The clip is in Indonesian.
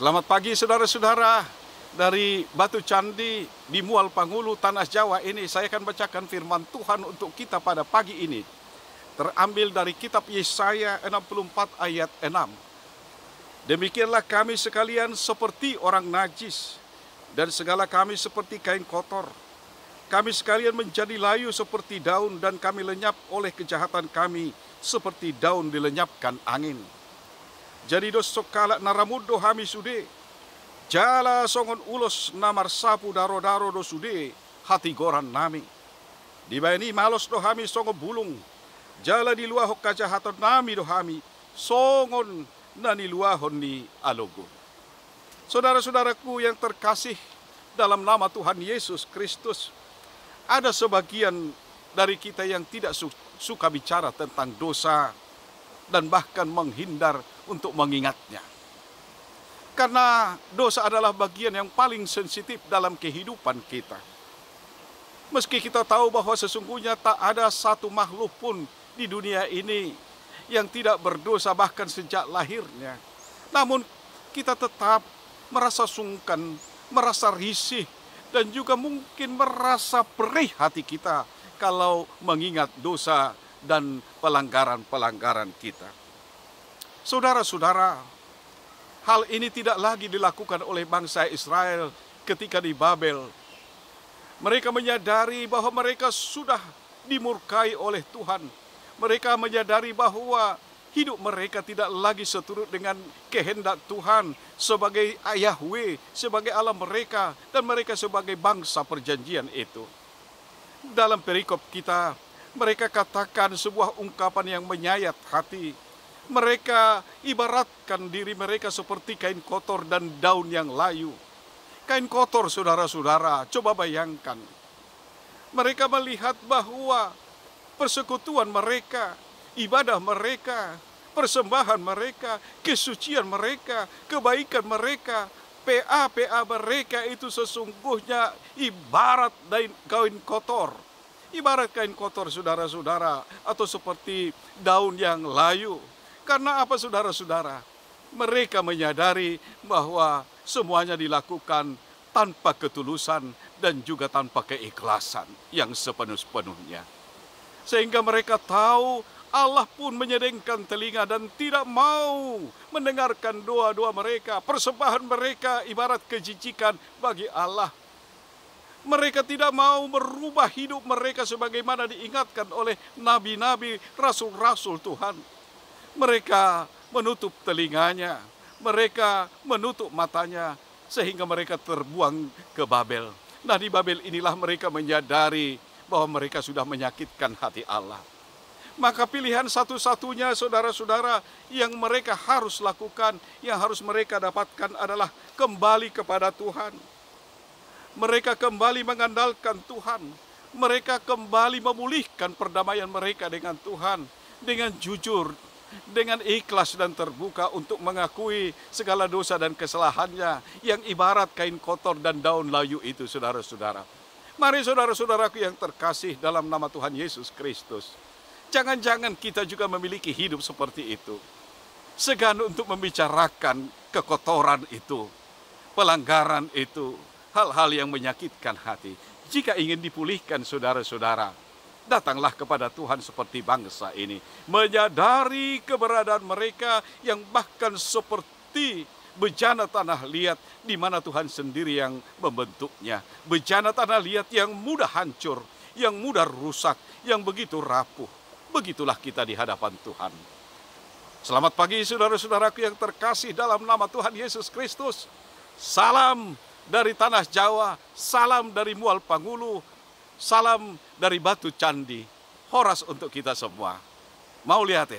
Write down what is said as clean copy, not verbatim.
Selamat pagi saudara-saudara. Dari Batu Candi di Mual Pangulu, Tanah Jawa ini saya akan bacakan firman Tuhan untuk kita pada pagi ini. Terambil dari kitab Yesaya 64 ayat 6. Demikianlah kami sekalian seperti orang najis, dan segala kami seperti kain kotor. Kami sekalian menjadi layu seperti daun, dan kami lenyap oleh kejahatan kami seperti daun dilenyapkan angin. Jadi dosok kalak naramudo hami sude, jala songon ulos namar sapu daro-daro do sude, hati goran nami. Dibayani malos do hami songon bulung, jala di luah kajahatan nami do hami, songon nani luahon ni alogo. Saudara-saudaraku yang terkasih dalam nama Tuhan Yesus Kristus, ada sebagian dari kita yang tidak suka bicara tentang dosa dan bahkan menghindar untuk mengingatnya. Karena dosa adalah bagian yang paling sensitif dalam kehidupan kita. Meski kita tahu bahwa sesungguhnya tak ada satu makhluk pun di dunia ini yang tidak berdosa bahkan sejak lahirnya. Namun kita tetap merasa sungkan, merasa risih, dan juga mungkin merasa perih hati kita kalau mengingat dosa dan pelanggaran-pelanggaran kita. Saudara-saudara, hal ini tidak lagi dilakukan oleh bangsa Israel ketika di Babel. Mereka menyadari bahwa mereka sudah dimurkai oleh Tuhan. Mereka menyadari bahwa hidup mereka tidak lagi seturut dengan kehendak Tuhan sebagai Yahweh, sebagai Allah mereka, dan mereka sebagai bangsa perjanjian itu. Dalam perikop kita, mereka katakan sebuah ungkapan yang menyayat hati. Mereka ibaratkan diri mereka seperti kain kotor dan daun yang layu. Kain kotor, saudara-saudara, coba bayangkan. Mereka melihat bahwa persekutuan mereka, ibadah mereka, persembahan mereka, kesucian mereka, kebaikan mereka, PA mereka itu sesungguhnya ibarat kain kotor. Ibarat kain kotor, saudara-saudara, atau seperti daun yang layu. Karena apa, saudara-saudara? Mereka menyadari bahwa semuanya dilakukan tanpa ketulusan dan juga tanpa keikhlasan yang sepenuh-penuhnya. Sehingga mereka tahu Allah pun menyedengkan telinga dan tidak mau mendengarkan doa-doa mereka. Persembahan mereka ibarat kejijikan bagi Allah. Mereka tidak mau merubah hidup mereka sebagaimana diingatkan oleh nabi-nabi, rasul-rasul Tuhan. Mereka menutup telinganya, mereka menutup matanya, sehingga mereka terbuang ke Babel. Nah, di Babel inilah mereka menyadari bahwa mereka sudah menyakitkan hati Allah. Maka pilihan satu-satunya, saudara-saudara, yang mereka harus lakukan, yang harus mereka dapatkan adalah kembali kepada Tuhan. Mereka kembali mengandalkan Tuhan. Mereka kembali memulihkan perdamaian mereka dengan Tuhan, dengan jujur, dengan ikhlas dan terbuka untuk mengakui segala dosa dan kesalahannya yang ibarat kain kotor dan daun layu itu, saudara-saudara. Mari saudara-saudaraku yang terkasih dalam nama Tuhan Yesus Kristus, jangan-jangan kita juga memiliki hidup seperti itu. Segan untuk membicarakan kekotoran itu, pelanggaran itu, hal-hal yang menyakitkan hati. Jika ingin dipulihkan, saudara-saudara, datanglah kepada Tuhan seperti bangsa ini, menyadari keberadaan mereka yang bahkan seperti bejana tanah liat di mana Tuhan sendiri yang membentuknya. Bejana tanah liat yang mudah hancur, yang mudah rusak, yang begitu rapuh. Begitulah kita di hadapan Tuhan. Selamat pagi saudara-saudaraku yang terkasih dalam nama Tuhan Yesus Kristus. Salam dari Tanah Jawa, salam dari Mual Pangulu, salam dari Batu Candi. Horas untuk kita semua. Mau lihat